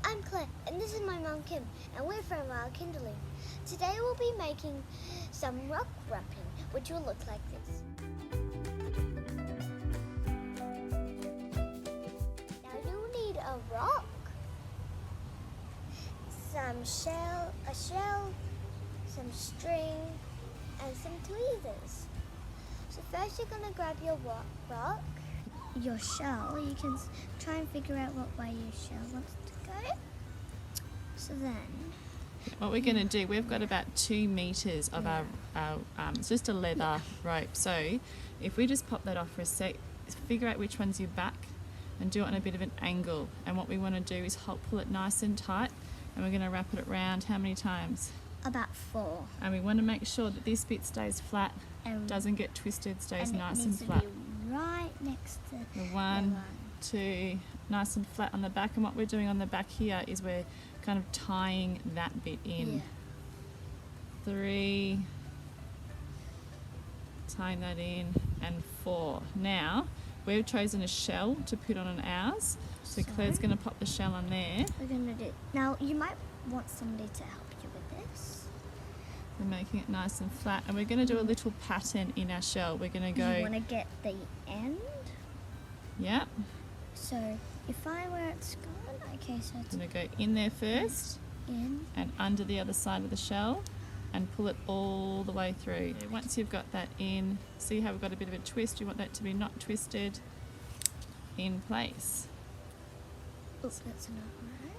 I'm Claire, and this is my mum Kim, and we're from Kindling. Today we'll be making some rock wrapping, which will look like this. Now you'll need a rock, a shell, some string, and some tweezers. So first you're going to grab your rock, your shell. You can try and figure out what way your shell wants to go. So then what we're going to do, we've got about 2 meters of our it's just a leather rope. So if we just pop that off for a sec, figure out which one's your back and do it on a bit of an angle. And what we want to do is pull it nice and tight, and we're going to wrap it around how many times? about 4. And we want to make sure that this bit stays flat, doesn't get twisted, stays nice and flat. To be right next to the 1, 2, nice and flat on the back. And what we're doing on the back here is we're kind of tying that bit in. Yeah. 3, tying that in, and 4. Now we've chosen a shell to put on ours, so Claire's going to pop the shell on there. We're going to do. Now you might want somebody to help you with this. We're making it nice and flat, and we're going to do a little pattern in our shell. We're going to go. You want to get the end. Yeah. So if I where it's gone, okay, so it's going to go in there first, in and under the other side of the shell, and pull it all the way through. Once you've got that in, see how we've got a bit of a twist. You want that to be not twisted, in place. Oops, that's not right.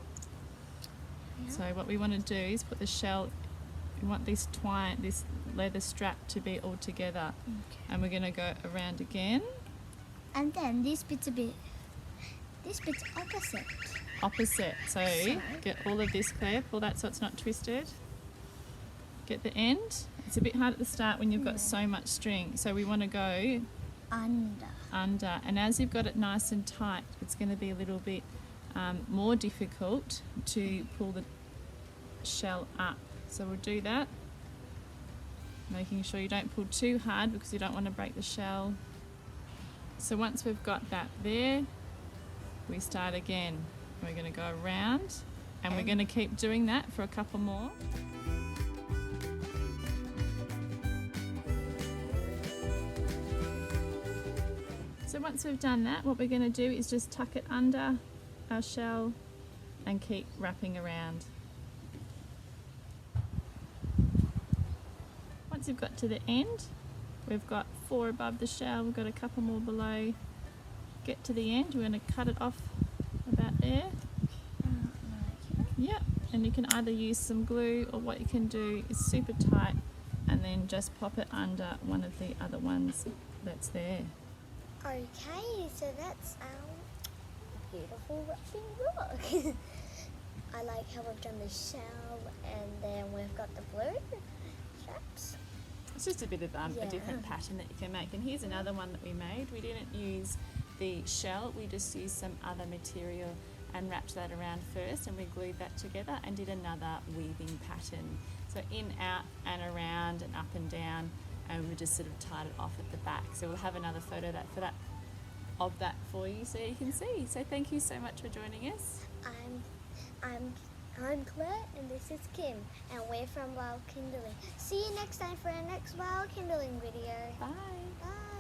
Yeah. So what we want to do is put the shell. We want this leather strap to be all together, and we're going to go around again. And then this bit's opposite. Opposite. So get all of this, Claire. Pull that so it's not twisted. Get the end. It's a bit hard at the start when you've got so much string. So we want to go under. And as you've got it nice and tight, it's going to be a little bit more difficult to pull the shell up. So we'll do that, making sure you don't pull too hard because you don't want to break the shell. So once we've got that there, we start again. We're going to go around, and we're going to keep doing that for a couple more. So once we've done that, what we're going to do is just tuck it under our shell and keep wrapping around. Once you've got to the end, we've got 4 above the shell, we've got a couple more below. Get to the end, we're going to cut it off about there. Yep, and you can either use some glue, or what you can do is super tight and then just pop it under one of the other ones that's there. Okay, so that's our beautiful wrapping rock. I like how we've done the shell, and then we've got the blue straps. It's just a bit of a different pattern that you can make. And here's another one that we made. We didn't use the shell, we just used some other material and wrapped that around first, and we glued that together and did another weaving pattern. So in, out and around and up and down, and we just sort of tied it off at the back. So we'll have another photo of that for you so you can see. So thank you so much for joining us. I'm Claire, and this is Kim, and we're from Kindling. See you next time for our next Kindling video. Bye. Bye.